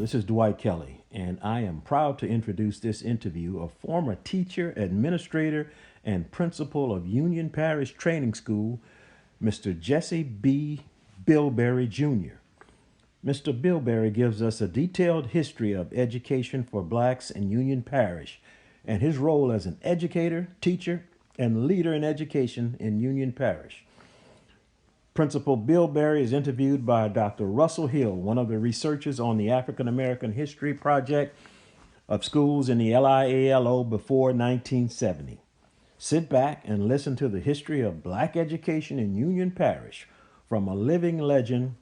This is Dwight Kelly, and I am proud to introduce this interview of former teacher, administrator, and principal of Union Parish Training School, Mr. Jesse B. Bilberry Jr. Mr. Bilberry gives us a detailed history of education for blacks in Union Parish and his role as an educator, teacher, and leader in education in Union Parish. Principal Bilberry is interviewed by Dr. Russell Hill, one of the researchers on the African American History Project of schools in the LIALO before 1970. Sit back and listen to the history of black education in Union Parish from a living legend,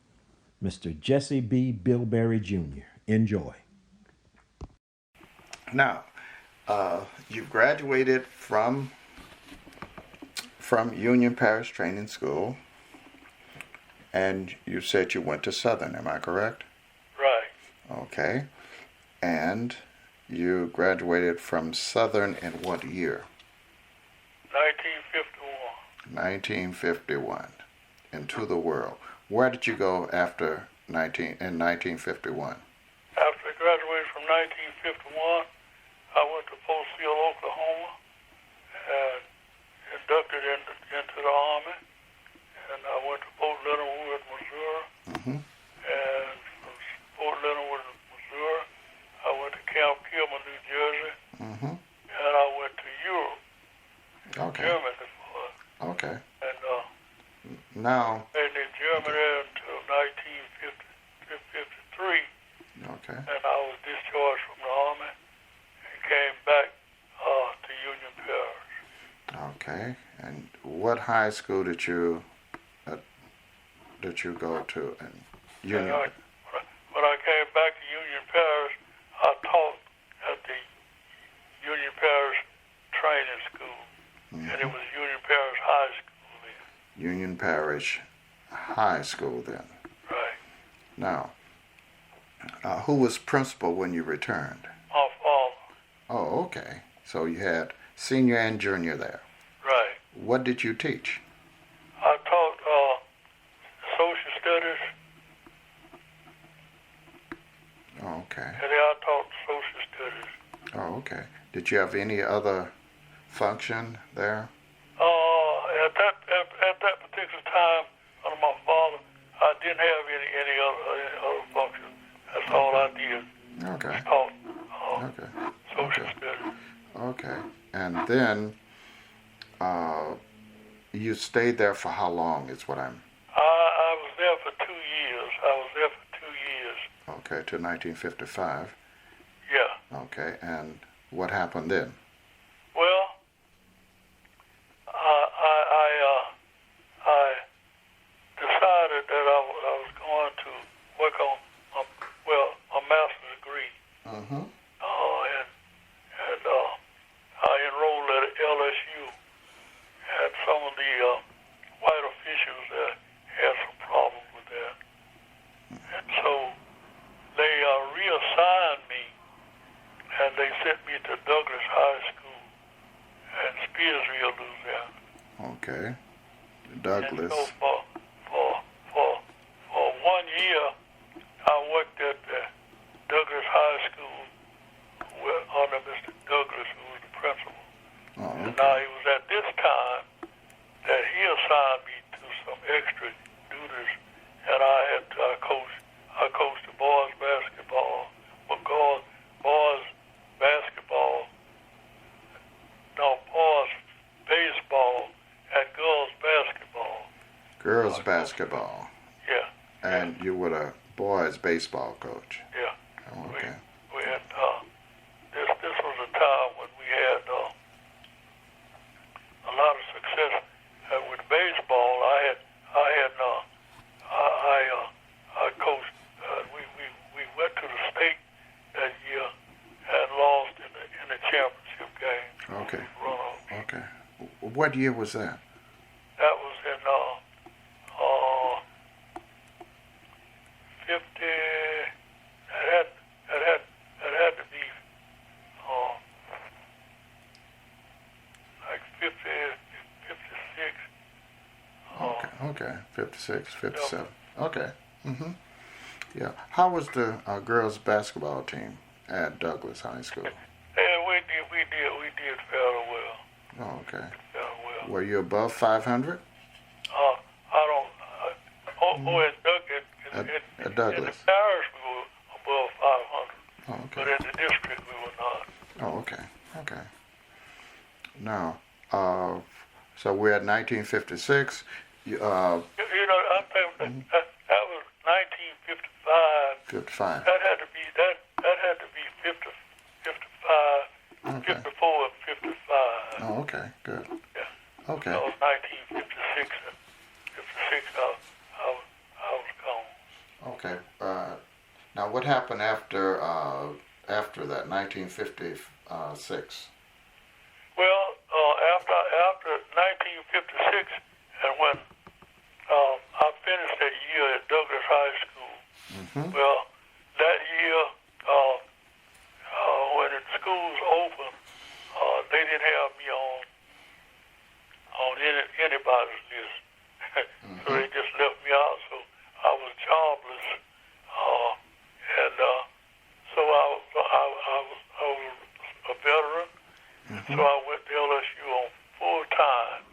Mr. Jesse B. Bilberry Jr. Enjoy. Now, you've graduated from Union Parish Training School, and you said you went to Southern, am I correct? Right. Okay. And you graduated from Southern in what year? 1951. 1951. Into the world. Where did you go after in 1951? After I graduated from 1951, I went to Fort Sill, Oklahoma, and inducted into the Army. And I went to Fort Leonard Wood, Missouri. Mm-hmm. And from Fort Leonard Wood, Missouri, I went to Camp Kilmer, New Jersey. Mm-hmm. And I went to Europe, Okay. Germany. Okay. And Now. stayed in Germany until 1953. Okay. And I was discharged from the Army and came back to Union Parish. Okay. And what high school did you go to in Union? When I came back to Union Parish, I taught at the Union Parish Training School, Mm-hmm. and it was Union Parish High School then. Union Parish High School then. Right. Now, who was principal when you returned? My father. Oh, okay. So you had senior and junior there. Right. What did you teach? I taught social studies, Oh, okay. and then I taught social studies. Oh, okay. Did you have any other function there? At that particular time, under my father, I didn't have any other function. That's all I did. Okay. Taught Okay. social Okay. studies. Okay. And then you stayed there for how long is what I'm... I was there for 2 years. Okay, to 1955. Yeah. Okay, and what happened then? Well, I decided that I was going to work on a master's degree. Mm-hmm. And I enrolled at LSU, and some of the white officials had some problems with that. And so they reassigned me, and they sent me to Douglas High School in Spearsville, Louisiana. Okay. Douglas. And so for 1 year, I worked at the Douglas High School under Mr. Douglas, who was the principal. Oh, And okay. now it was at this time that he assigned me to some extra duties, and I coached the boys basketball, boys baseball, and girls basketball. Girls basketball. Yeah. And you were the boys baseball coach. Yeah. Oh, okay. We had this was a time when we had a lot of success with baseball. I coached. We went to the state that year and lost in the championship game. Okay. Runoff. Okay. What year was that? That was in 50. It had to be like 50, 56. Okay. 56, 57. Okay. Mm-hmm. Yeah. How was the girls' basketball team at Douglas High School? Yeah, we did fairly well. Oh, okay. Fairly well. Were you above 500? I don't. At Douglas. In the parish we were above 500, Oh, okay. but in the district we were not. Oh, okay. Okay. Now, so we're at 1956. You know, I think that was 1955. 55. That had to be 50, 55, Okay. 54 and 55. Oh, okay. Good. Yeah. Okay. That was 1956 and 56. I was gone. Okay. Now, what happened after that 1956? Well, after 1956, and when I finished that year at Douglas High School, well, that year when the schools opened, they didn't have me on anybody's list, so they just left me out. So I was jobless, and so I was a veteran. So I went to LSU on full time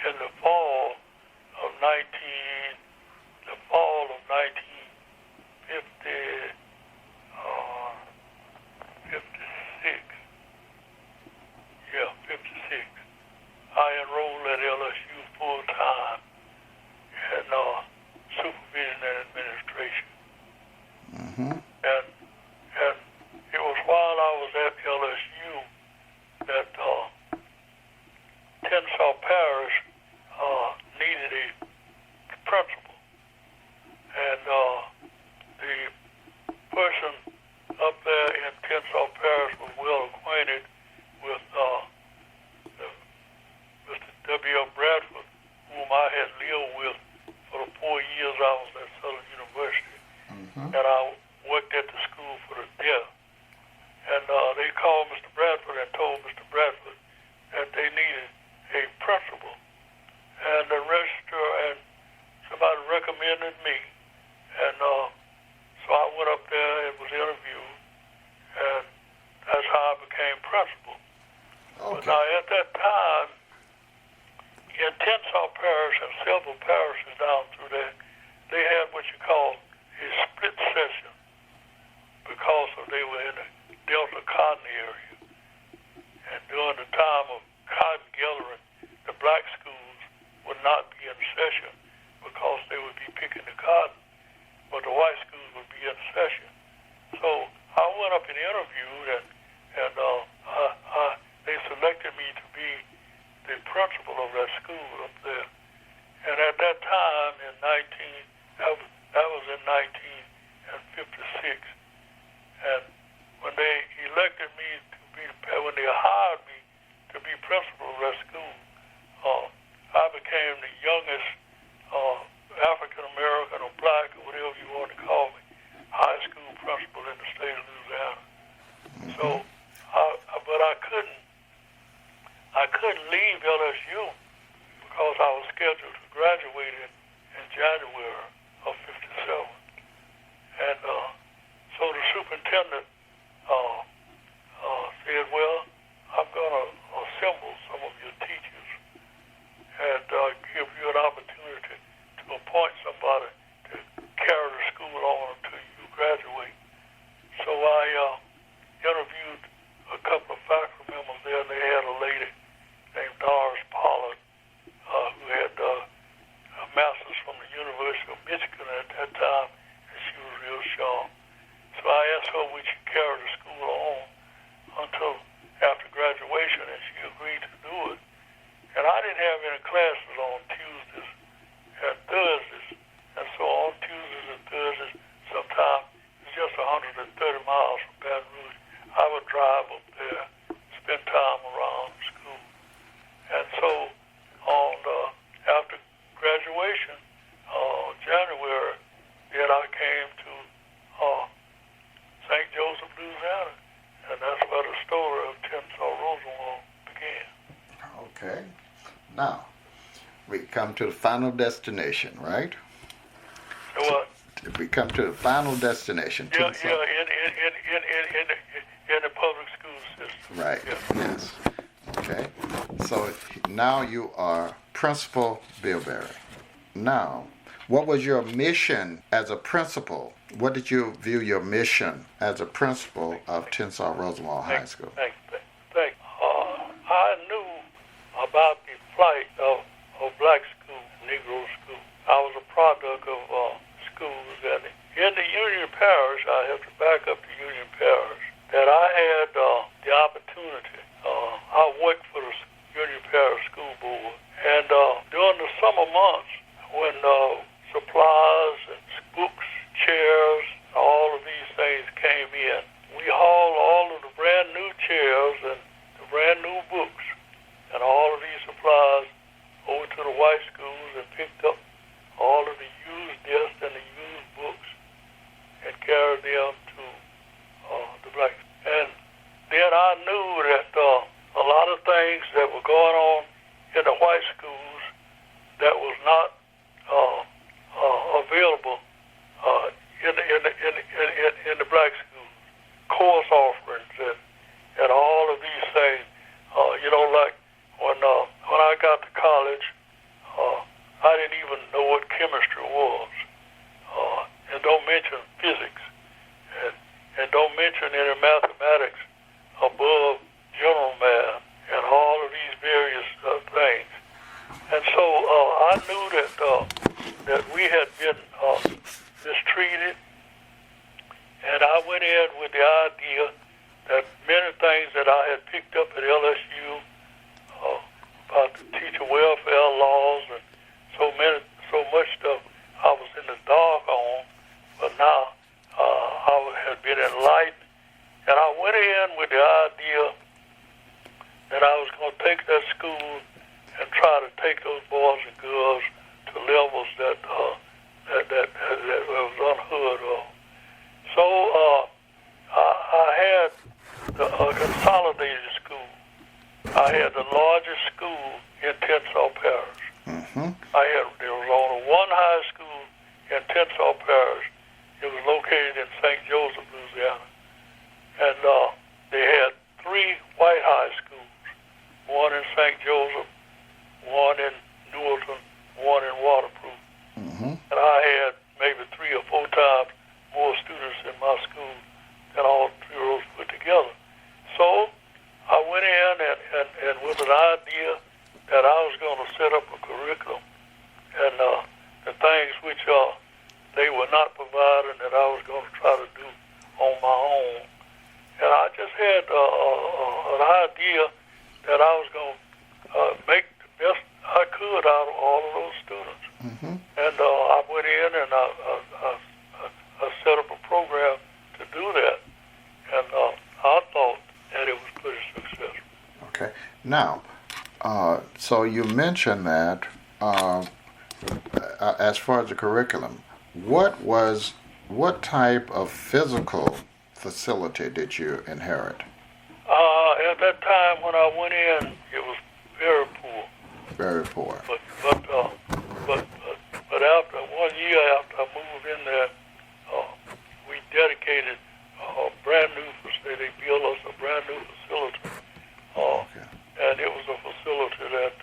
in the fall of 56. Yeah, 56. I enrolled at LSU full time in supervision and administration. And it was while I was at LSU that Tensas Parish needed a principal. And the person up there in Tensas Parish was well acquainted with Mr. W.L. Bradford, whom I had lived with for the 4 years I was at Southern University. And I worked at the school for the deaf. And they called Mr. Bradford and told Mr. Bradford that they needed a principal. And the registrar and somebody recommended me. And so I went up there and was interviewed. And that's how I became principal. Okay. But now at that time, in Tensas Parish and several parishes down through there, they had what you call a split session because they were in the Delta cotton area. And during the time of cotton gathering, the black schools would not be in session because they would be picking the cotton, but the white schools would be in session. So I went up and interviewed, and they selected me to be the principal of that school up there. And at that time, that was in 1956, and when they elected me when they hired me to be principal of that school, I became the youngest African American or black or whatever you want to call me, high school principal in the state of Louisiana. So, but I couldn't leave LSU because I was scheduled to graduate in January of '57, and so the superintendent said, "Well, I'm going to assemble some of your teachers and give you an opportunity to appoint somebody to carry the school on until you graduate." So I interviewed a couple of faculty members there, and they had a lady named Doris Pollard who had a master's from the University of Michigan at that time, and she was real sharp. So I asked her would she carry the school on until after graduation, and she agreed to do it. And I didn't have any classes on Tuesdays and Thursdays, and so on Tuesdays and Thursdays, sometimes it's just 130 miles from Baton Rouge. I would drive up there, spend time around school. And so after graduation, January, then I came to St. Joseph, Louisiana, and that's where the story of Tensas Rosenwald began. Okay. Now, we come to the final destination, right? So what? We come to the final destination. Yeah, Tensas. in the public school system. Right. Yeah. Yes. Okay. So now you are Principal Bilberry. Now, what was your mission as a principal? What did you view your mission as a principal of Tensas Rosenwald High School? Thanks. I knew about the plight of black school, Negro school. I was a product of schools, and in the Union Parish, I have to back up to Union Parish, that I had the opportunity. I worked for the Union Parish School Board, and during the summer months, when supplies and books, chairs, all of these things came in, we hauled all of the brand new chairs and the brand new books and all of these supplies over to the white schools and picked up all of the used desks and the used books and carried them to the black. And then I knew that a lot of things that were going on in the white schools that was not available in the black schools, course offerings and all of these things. Like when I got to college, I didn't even know what chemistry was, and don't mention physics, and don't mention any mathematics above general math and all of these various things. And so I knew that we had been mistreated, and I went in with the idea that many things that I had picked up at LSU about the teacher welfare laws and so much stuff I was in the dark on, but now I had been enlightened, and I went in with the idea that I was going to take that school and try to take those boys and girls to levels that was unheard of. So I had a consolidated school. I had the largest school in Tensas Parish. Mm-hmm. There was only one high school in Tensas Parish. It was located in St. Joseph, Louisiana. And they had 3 white high schools, one in St. Joseph, one in Newarton, one in Waterproof. Mm-hmm. And I had maybe 3 or 4 times more students in my school than all 3 of those put together. So I went in and with an idea that I was going to set up a curriculum and the things which they were not providing that I was going to try to do on my own. And I just had an idea that I was going to make the best I could out of all of those students. Mm-hmm. And I went in and I set up a program to do that. And I thought that it was pretty successful. Okay. Now, so you mentioned that as far as the curriculum, what type of physical facility did you inherit? At that time when I went in, it was very poor. Very poor. But after 1 year after I moved in there, we dedicated a brand new facility. They built us a brand new facility, Okay. and it was a facility that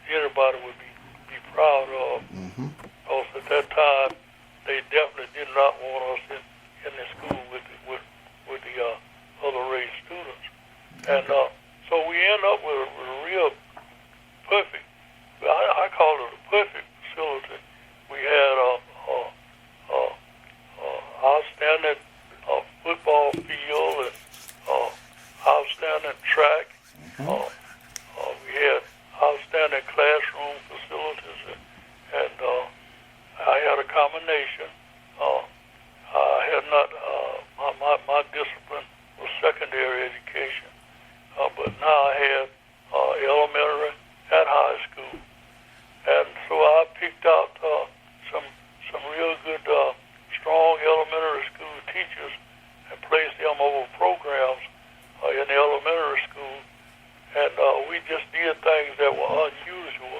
anybody would be proud of. Mm-hmm. Because at that time, they definitely did not want us in the school with the other race students, and so we end up with a real perfect. I call it a perfect facility. We had outstanding football field and outstanding track. Mm-hmm. We had outstanding classroom facilities, and I had a combination. I had not my discipline was secondary education, but now I had elementary and high school, and so I picked out some real good strong elementary school teachers and placed them over programs in the elementary school, and we just did things that were unusual,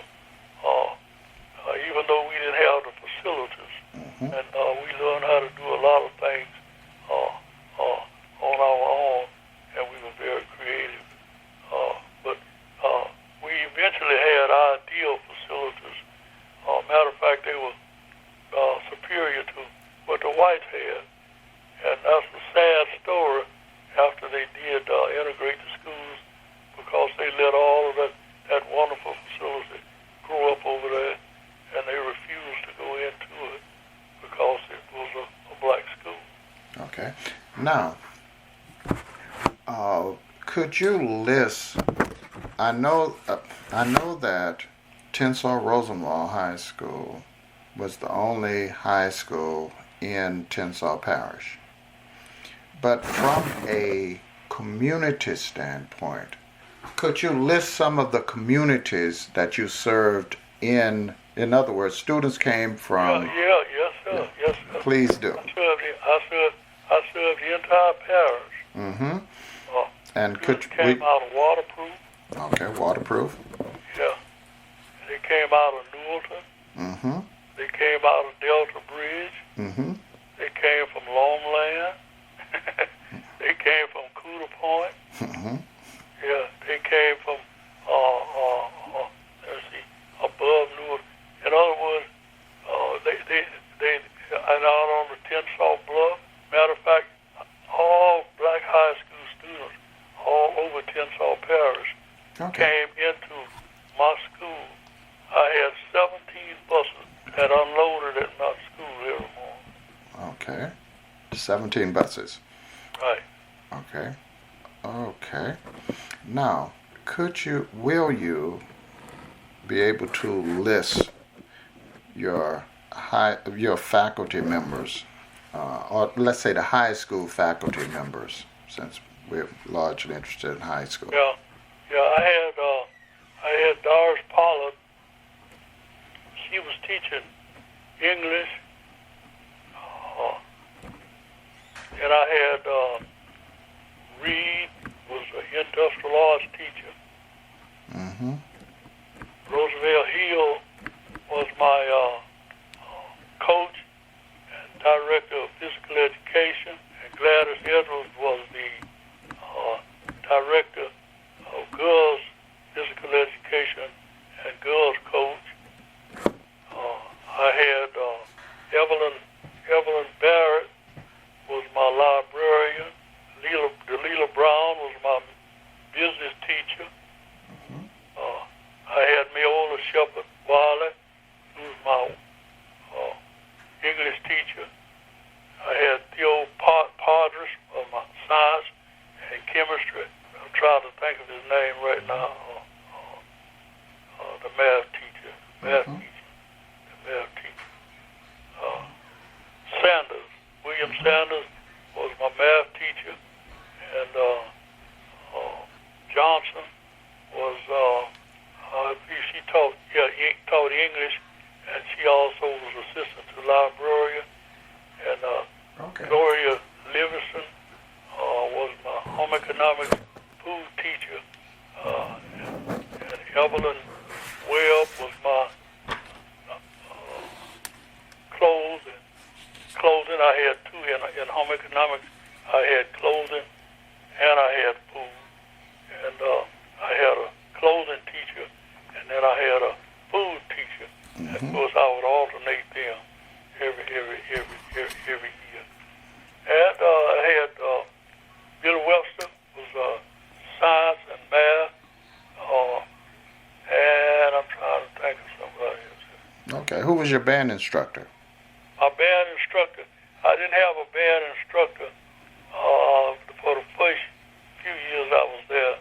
even though we didn't have the facilities. and we learned how to do a lot of things on our own, and we were very creative. But we eventually had ideal facilities. Matter of fact, they were superior to what the whites had, and that's a sad story. After they did integrate the schools, because they let all of that wonderful facility grow up over there, and they refused to go into it because it was a black school. Okay. Now, could you list? I know that Tensas Rosenwald High School was the only high school in Tensas Parish. But from a community standpoint, could you list some of the communities that you served in? In other words, students came from. Yes, sir. Yes, sir. Please do. I served the entire parish. Mm-hmm. And Students came out of Waterproof. Okay, Waterproof. Yeah. They came out of Newellton. Mm-hmm. They came out of Delta Bridge. Mm-hmm. They came from Loneland. They came from Cooter Point. Mm-hmm. Yeah, they came from above Newellton. In other words, they and out on the Tensas Bluff. Matter of fact, all black high school students all over Tensas Parish came into my school. I had 17 buses that unloaded at my school every morning. Okay. 17 buses. Right. Okay. Okay. Now, will you be able to list your faculty members, or let's say the high school faculty members, since we're largely interested in high school? Yeah. I had Doris Pollard. She was teaching English. And I had Reed was an industrial arts teacher. Mm-hmm. Roosevelt Hill was my coach and director of physical education, and Gladys Edwards was the director of girls physical education and girls coach. I had Evelyn Barrett was my librarian. Leela Brown was my business teacher. I had Mayola Shepherd Wiley, who was my English teacher. I had Theo Padres was my science and chemistry. I'm trying to think of his name right now. The math teacher. Sanders. William Sanders was my math teacher, and Johnson was she taught English, and she also was assistant to librarian. And Gloria Livingston was my home economics food teacher, and Evelyn Webb was my clothing. I had two in home economics. I had clothing and I had food. And I had a clothing teacher, and then I had a food teacher. And of course, I would alternate them every year. And I had Billy Webster was science and math. And I'm trying to think of somebody else. Okay. Who was your band instructor? My band instructor, I didn't have a band instructor for the first few years I was there.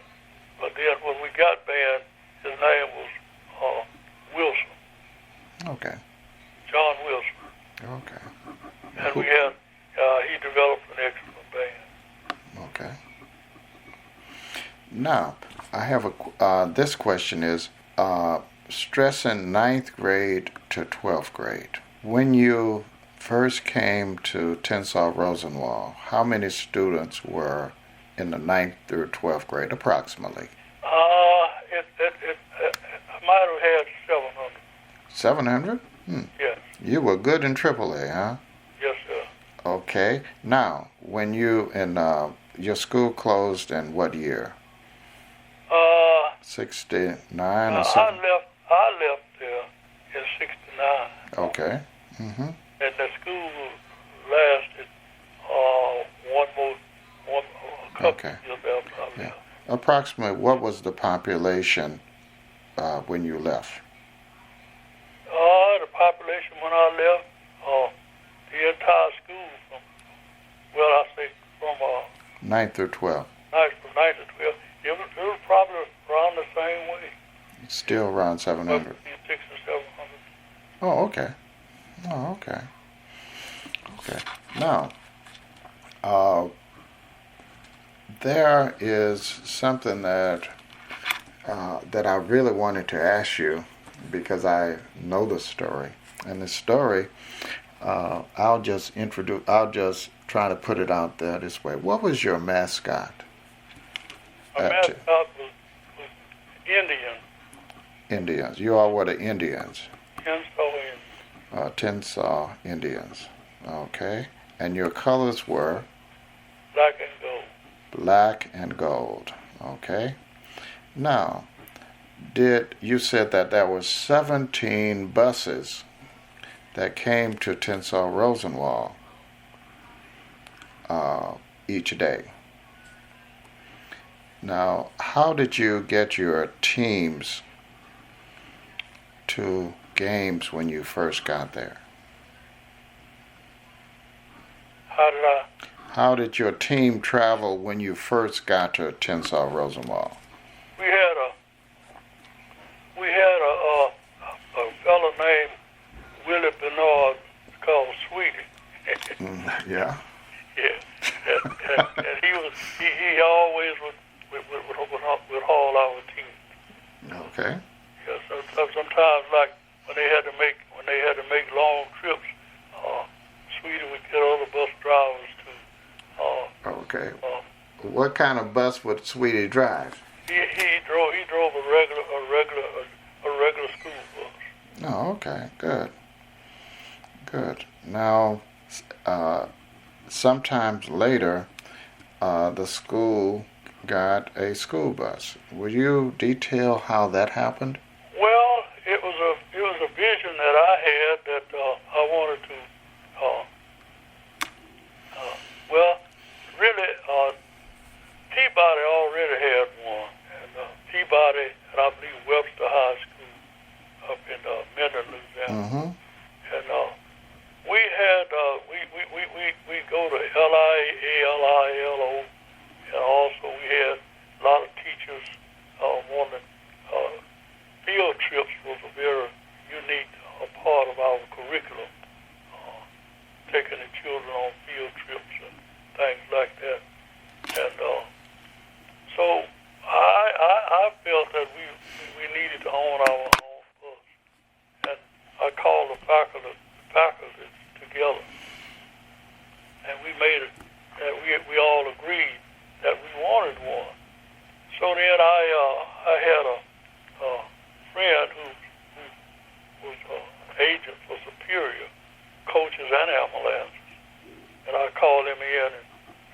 But then when we got band, his name was Wilson. Okay. John Wilson. Okay. And we had, he developed an excellent band. Okay. Now, I have this question is stressing 9th grade to 12th grade. When you first came to Tensas Rosenwald, how many students were in the 9th through 12th grade, approximately? I might have had 700. 700? Yes. You were good in AAA, huh? Yes, sir. Okay. Now, when you and your school closed in what year? Uh, 69 or I 7? left there in '69, Okay. Mm-hmm. and the school lasted a couple Okay. years after I Yeah. left. Approximately, what was the population when you left? The population when I left, the entire school from 9 through 12. from 9 to 12, it was probably around the same way. Still around 700. Between 600 and 700. Oh, okay. Oh, okay. Okay. Now, there is something that I really wanted to ask you because I know the story, and the story I'll just try to put it out there this way. What was your mascot? My mascot was Indian. Indians. You all were the Indians. Tensas. Tensas Indians. Okay. And your colors were? Black and gold. Black and gold. Okay. Now, you said that there were 17 buses that came to Tensas Rosenwald each day. Now, how did you get your teams to games when you first got there? How did your team travel when you first got to Tensas Rosenwald? We had a fellow named Willie Bernard called Sweetie. Yeah. Yeah. And he always would haul our team. Okay. Yeah. So sometimes like when they had to make long trips, Sweetie would get other bus drivers to. Okay. What kind of bus would Sweetie drive? He drove a regular school bus. Oh, okay. Good. Good. Now, sometimes later, the school got a school bus. Will you detail how that happened? Well, it was a vision that I had that I wanted to. Really, Peabody already had one, and Peabody and I believe Webster High School up in Minden, Louisiana. Mm-hmm. And we had we go to LIO, and also we had a lot of teachers wanting field trips was a very unique part of our curriculum, taking the children on field trips and things like that. And so I felt that we needed to own our own bus, and I called the faculty together, and we made it. And we all agreed that we wanted one. So then I had a friend who was an agent for Superior Coaches and Ambulances, and I called him in and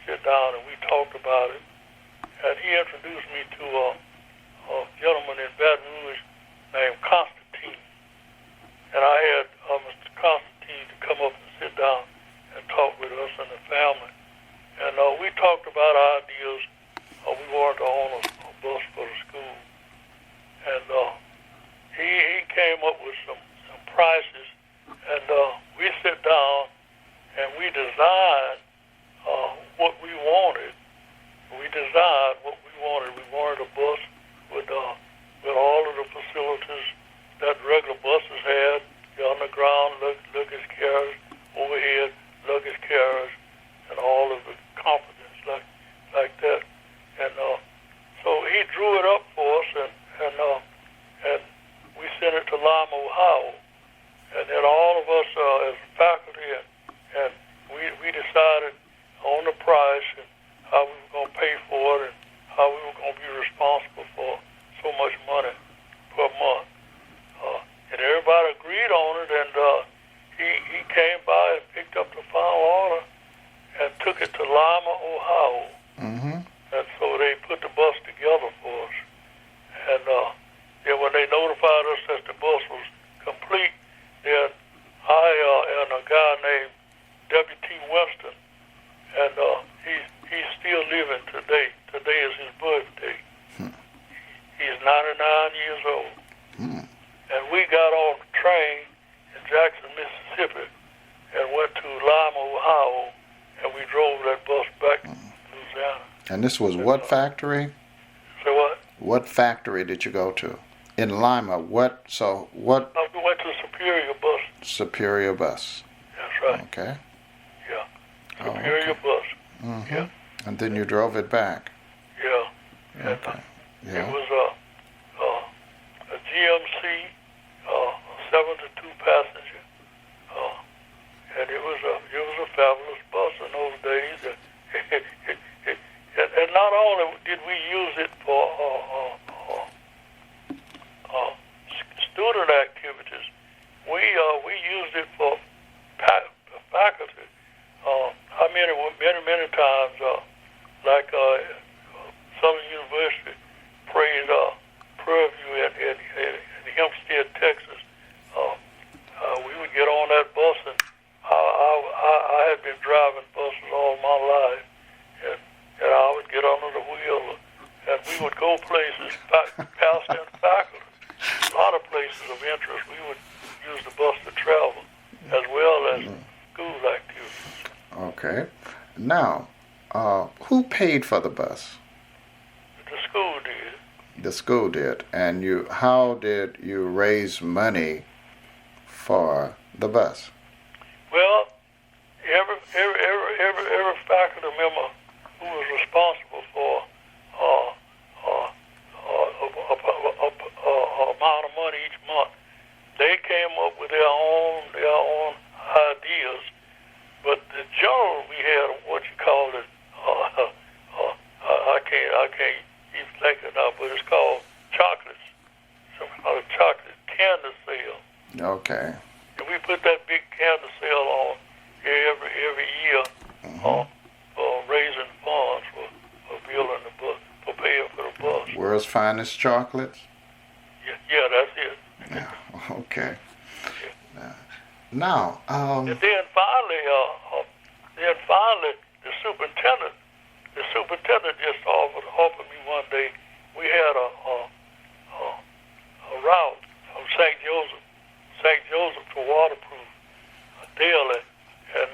sit down and we talked about it. And he introduced me to a gentleman in Baton Rouge named Constantine. And I had Mr. Constantine to come up and sit down and talk with us and the family. And we talked about ideas. We wanted to own a bus for the school. And he came up with some prices. And we sit down and we designed what we wanted. We wanted a bus with all of the facilities that regular buses had: the underground luggage carriers, overhead luggage carriers, and all of the components like that. And so he drew it up for us, and we sent it to Lima, Ohio. And then all of us as faculty and we decided on the price and how we were going to pay for it and how we were going to be responsible for so much money per month. And everybody agreed on it, and he Lima, Ohio. Mm-hmm. And so they put the bus together for us. And then when they notified us that the bus was complete, then I and a guy named W.T. Winston, and he's still living today. Today is his birthday. He's 99 years old. And we got on the train in Jackson, Mississippi, and went to Lima, Ohio, and we drove that bus back to Louisiana. And this was what factory? So what? What factory did you go to? In Lima, what? We went to Superior Bus. Superior Bus. That's right. Okay. Yeah. Superior Bus. Mm-hmm. Yeah. And then you drove it back. Yeah. Okay. It Yeah. was a GMC, 72 passenger, and it was a fabulous bus in those days. And not only did we use it for student activities, we used it for faculty. Many times, like Southern University praised Purview in Hempstead, Texas. We would get on that bus, and I had been driving buses all my life, and I would get under the wheel, and we would go places, past in faculty, a lot of places of interest. We would use the bus to travel, as well as school activities. Okay. Now, who paid for the bus? The school did. The school did. And how did you raise money for the bus? Well, every faculty member who was responsible for amount of money each month, they came up with their own ideas. But the general, we had what you call it. I can't even think of it now, but it's called chocolates. Some kind of chocolate candy sale. Okay. And we put that big candy sale on every year, for raising funds for building the bus, for paying for the bus. World's finest chocolates? Yeah, that's it. Yeah. Okay. Now, And then finally, the superintendent just offered me one day. We had a route from St. Joseph to Waterproof daily, and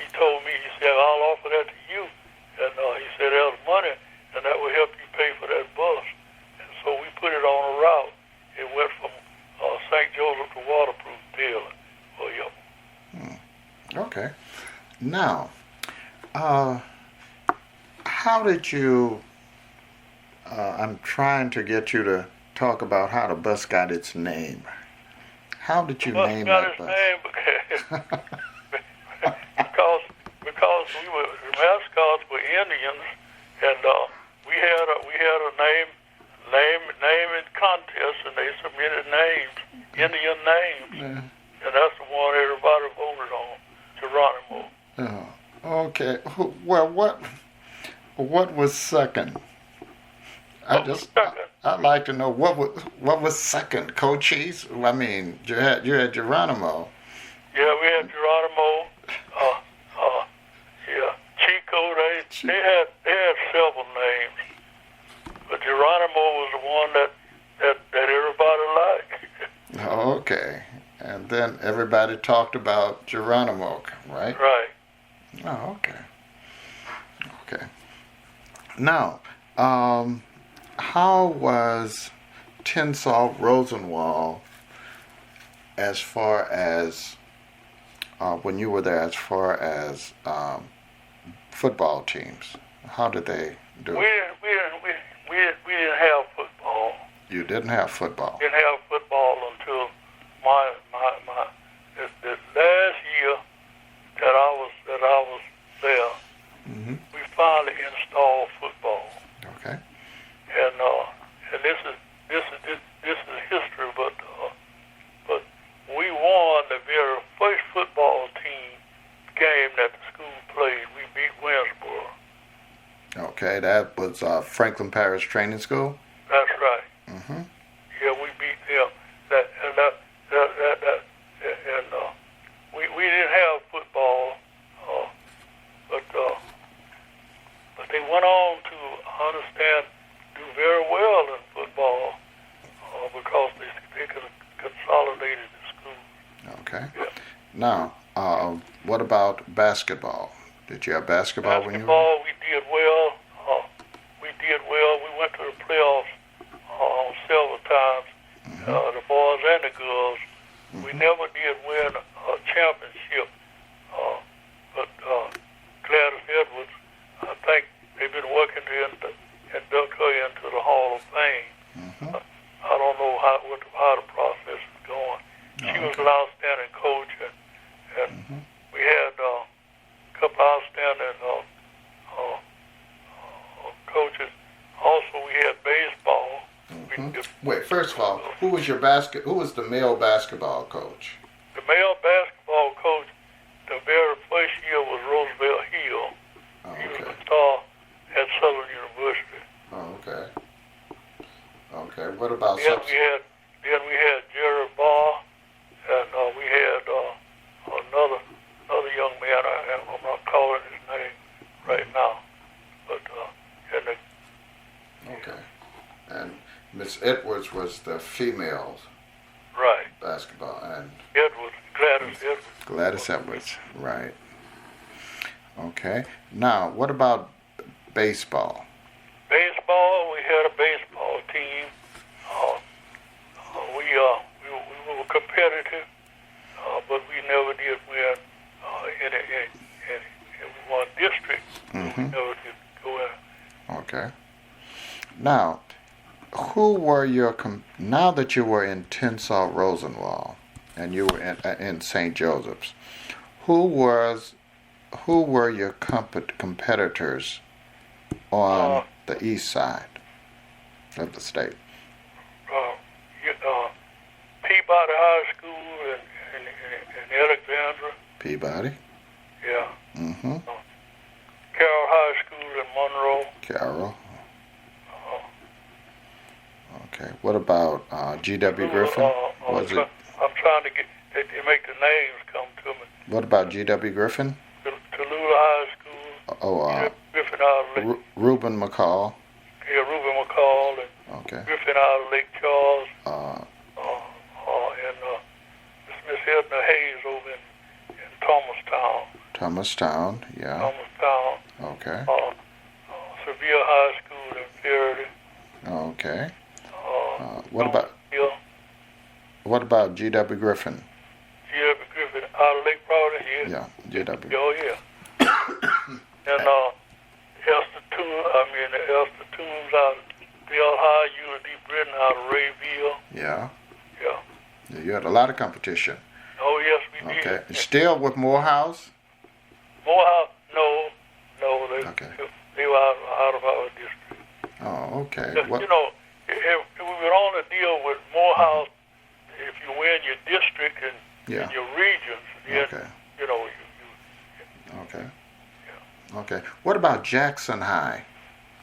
he told me, he said, I'll offer that to you, and he said there's money, and that will help you pay for that bus. And so we put it on a route. It went from St. Joseph to Waterproof daily. Oh, yeah. okay. Now, how did you, I'm trying to get you to talk about how the bus got its name. How did you name that bus? Name because the mascots were Indians, and we had a naming contest, and they submitted names, Indian names, Yeah. and that's the one everybody voted on, Geronimo. Oh, okay. Well, what was second? I'd like to know what was second. Cochise? I mean, you had Geronimo. Yeah, we had Geronimo. Chico. They had several names, but Geronimo was the one that everybody liked. Oh, okay. And then everybody talked about Geronimo, right? Right. Oh, okay. Okay. Now, how was Tensas Rosenwald as far as when you were there, as far as football teams? How did they do? We didn't have football. You didn't have football. Didn't have football until the last year that I was there. Mm-hmm. We finally installed football. Okay. And this is history, but we won the very first football team game that the school played. We beat Winsboro. Okay, that was Franklin Parish Training School. That's right. Mm-hmm. Yeah, we beat them. We didn't have football, but they went on to understand, do very well in football because they consolidated the school. Okay. Yeah. Now, what about basketball? Did you have basketball when you were? Basketball, we did well. We went to the playoffs several times. The boys and the girls. We never did win a championship. But Gladys Edwards, I think they've been working to induct her into the Hall of Fame. I don't know how the process is going. She was an outstanding coach, and we had a couple outstanding coaches. Also, we had baseball. Wait, first of all, who was the male basketball coach? The male basketball coach, the very first year was Roosevelt Hill. Oh, He was okay. a star at Southern University. Oh, okay. Okay. What about Then we had Jerry Barr, and we had another young man. I'm not calling his name right now, but Okay. And Miss Edwards was the females right, basketball, and Gladys Edwards. Gladys Edwards, right? Okay. Now, what about baseball? Baseball, we had a baseball team. We were competitive, but we never did win we won district. We never did go in. Okay. Now, who were now that you were in Tensas Rosenwald and you were in St. Joseph's, who were your competitors on the east side of the state? Peabody High School in Alexandria. Peabody? Yeah. Mm-hmm. Carroll High School in Monroe. Carroll. Okay. What about G.W. Griffin? I'm trying to get they make the names come to me. What about G.W. Griffin? Tallulah High School. Griffin out of Lake. Reuben McCall. Yeah, Reuben McCall and Okay. Griffin out of Lake Charles. And Miss Edna Hayes over in Thomastown. Thomastown, yeah. Thomastown. Okay. Severe High School in Faraday. Okay. Hill. What about G.W. Griffin? G.W. Griffin out of Lake Providence. Yeah, G.W. Oh yeah. And Esther Toombs out of Dale High, U.D. Britton out of Rayville. Yeah. Yeah. You had a lot of competition. Oh yes, we did. Okay. Still with Morehouse? Morehouse, no, they were out of our district. Oh, okay. If we would only deal with Morehouse if you win your district and your regions. Then, Okay. Okay. Yeah. Okay. What about Jackson High?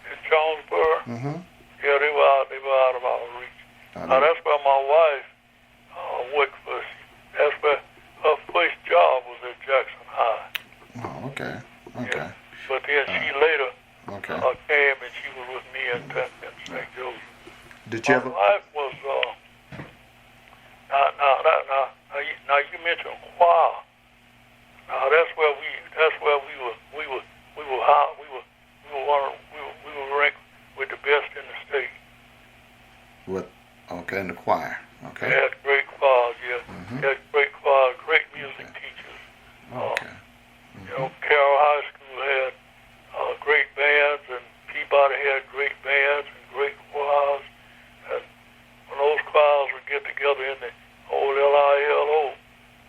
In Jonesboro. Mm-hmm. Yeah, they were out of our reach. Now that's where my wife worked for. That's where her first job was at Jackson High. Oh, okay. Yeah. But then she later came and she was with me in St. Joseph. Did you ever? My wife was now you mentioned choir. Now that's where we were ranked with the best in the state. In the choir. Okay. We had great choirs, yeah. We had great choirs, great music teachers. Okay. Carroll High School had great bands, and Peabody had great bands and great choirs. And when those choirs would get together in the old LILO,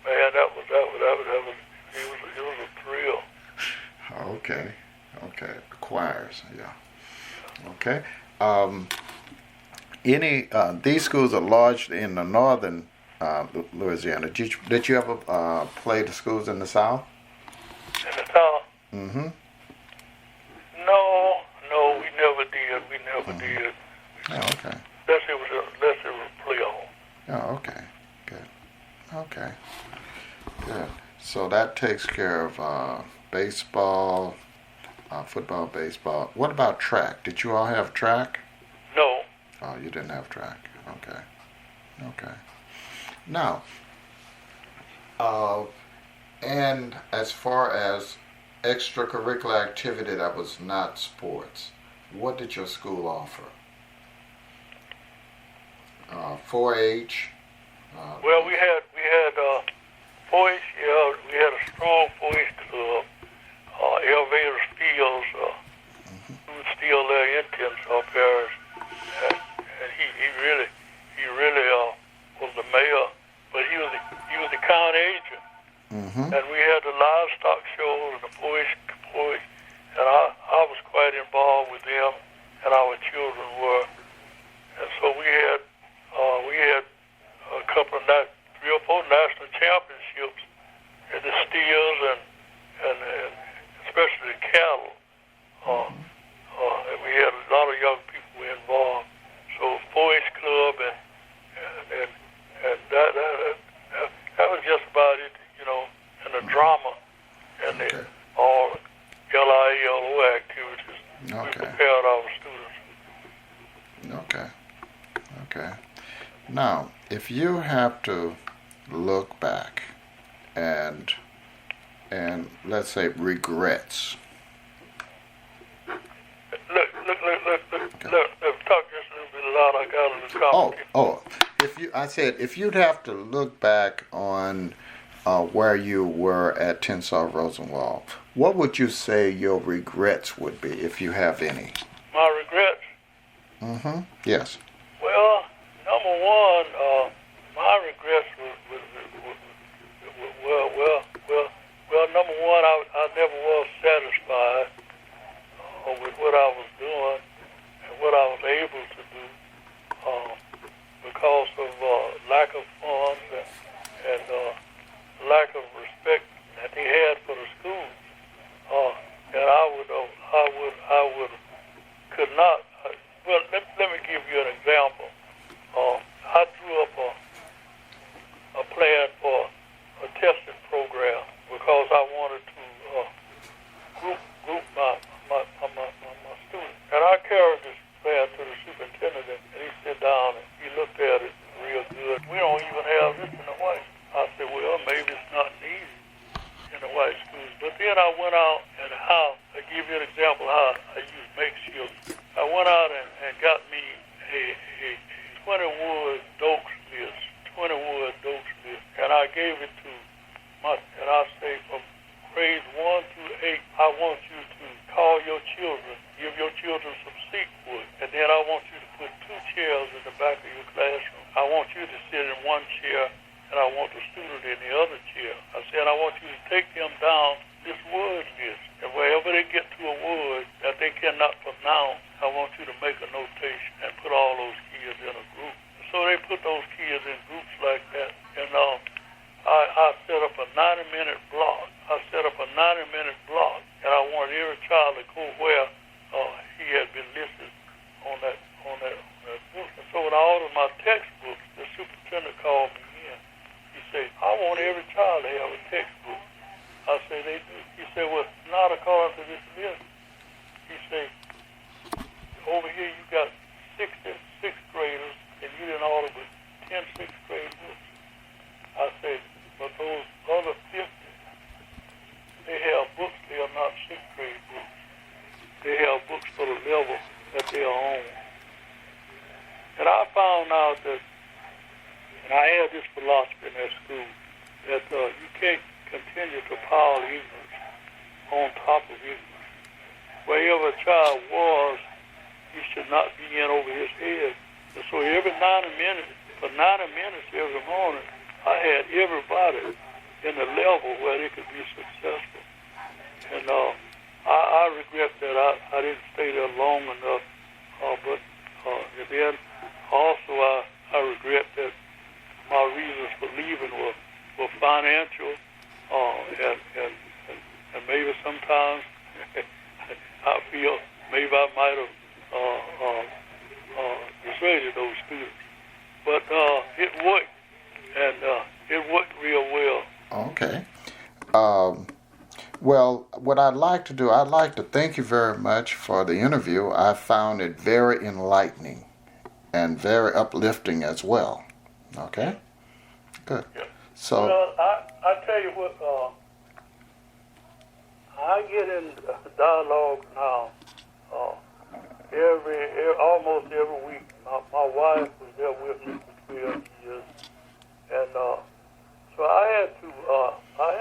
man, it was a thrill. Okay. The choirs, yeah. Okay. These schools are large in the northern Louisiana. Did you ever play the schools in the south? In the south? Mm-hmm. No. never did. Oh, okay. Unless it was a playoff. Oh, okay. Good. Okay. Good. So that takes care of baseball, football, baseball. What about track? Did you all have track? No. Oh, you didn't have track. Okay. Okay. Now, and as far as extracurricular activity that was not sports, what did your school offer? 4-H. Well, we had 4-H. Yeah, we had a strong 4-H club. Elevator Steels, who was still there in Tensas Parish, and he really was the mayor, but he was the county agent. Mm-hmm. And we had the livestock shows and the 4-H, and I was quite involved with them, and our children were. And so we had a couple of 3 or 4 national championships in the steers and especially the cattle. And we had a lot of young people involved. So 4-H club and that was just about it, you know, and the drama and the all LILO activities. Okay. We prepared our students. Okay. Okay. Now, if you have to look back and let's say regrets. Look, talk just a little bit loud. I got a little complicated. I said if you'd have to look back on where you were at Tensas Rosenwald, what would you say your regrets would be, if you have any? My regrets? Mm-hmm. Yes. Well, number one, my regrets was number one, I never was satisfied with what I was doing and what I was able to do because of lack of funds and lack of respect that they had for the schools. And could not. Well, let me give you an example. I drew up a plan for a testing program because I wanted to group my students. And I carried this plan to the superintendent, and he sat down and he looked at it real good. We don't even have this in the white. I said, well, maybe it's not needed in the white schools. But then I went out and I'll give you an example how I use makeshift. I went out and got me a 20-wood Dokes list, and I gave it to and I say from grades 1 through 8, I want you to call your children, give your children some seat wood, and then I want you to put 2 chairs in the back of your classroom. I want you to sit in one chair, and I want the student in the other chair. I said I want you to take them down this word list, and wherever they get to a word that they cannot pronounce, I want you to make a notation and put all those kids in a group. So they put those kids in groups like that, and I set up a 90-minute block. And I wanted every child to go where he had been listed on that book. And so when I ordered my textbooks, the superintendent called me in. He said, I want every child to have a textbook. I said, they do. He said, well, not according to this list. He said, over here you got 60 sixth graders, and you didn't order but 10 sixth grade books. I said, but those other 50, they have books, they are not sixth grade books. They have books for the level that they are on. And I found out that, and I had this philosophy in that school, that you can't continue to pile ignorance on top of ignorance. Wherever a child was, he should not be in over his head. And so every 90 minutes, for 90 minutes every morning, I had everybody in the level where they could be successful. And I regret that I didn't stay there long enough. And then also I regret that my reasons for leaving were financial, and maybe sometimes I feel maybe I might have persuaded those students. But it worked, and it worked real well. Okay. Well, what I'd like to do, I'd like to thank you very much for the interview. I found it very enlightening and very uplifting as well. Okay? Good. Yeah. So, Well, I tell you what, I get in dialogue now almost every week. My wife was there with me for 12 years, and so I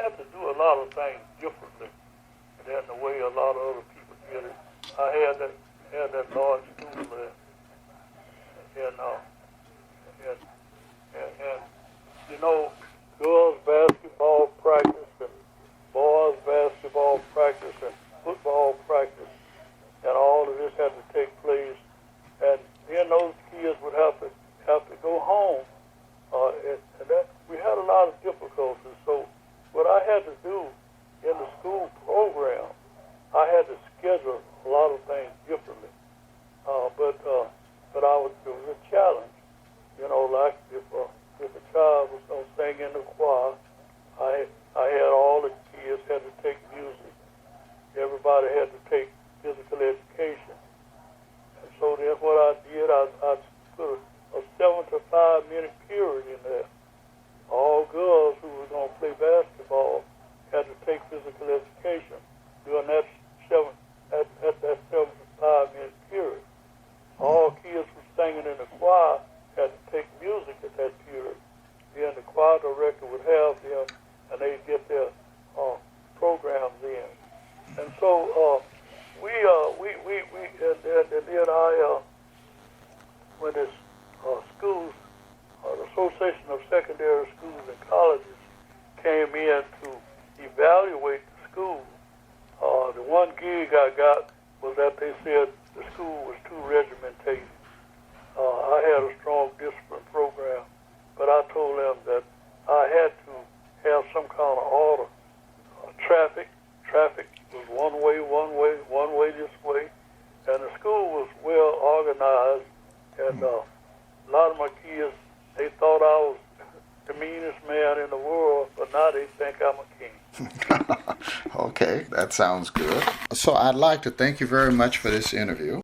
had to do a lot of things differently than the way a lot of other people did it. I had that large school there, and you know, girls basketball practice and boys basketball practice and football practice, and all of this had to take place. And then those kids would have to go home, and that we had a lot of difficulties. So what I had to do in the school program, I had to schedule a lot of things differently. But it was a challenge. You know, like if a child was going to sing in the choir, I had all the kids had to take music. Everybody had to take physical education. And so then what I did, I put a 75-minute period in there. All girls who were going to play basketball had to take physical education during that 75-minute period. All kids who were singing in the choir had to take music at that period. Then the choir director would have them, and they'd get their programs in. And so and then when this schools, the Association of Secondary Schools and Colleges came in to evaluate the school, the one gig I got was that they said the school was too regimented. I had a strong discipline program, but I told them that I had to have some kind of order. Traffic was one way this way, and the school was well organized, and a lot of my kids, they thought I was the meanest man in the world, but now they think I'm a king. okay, that sounds good. So I'd like to thank you very much for this interview.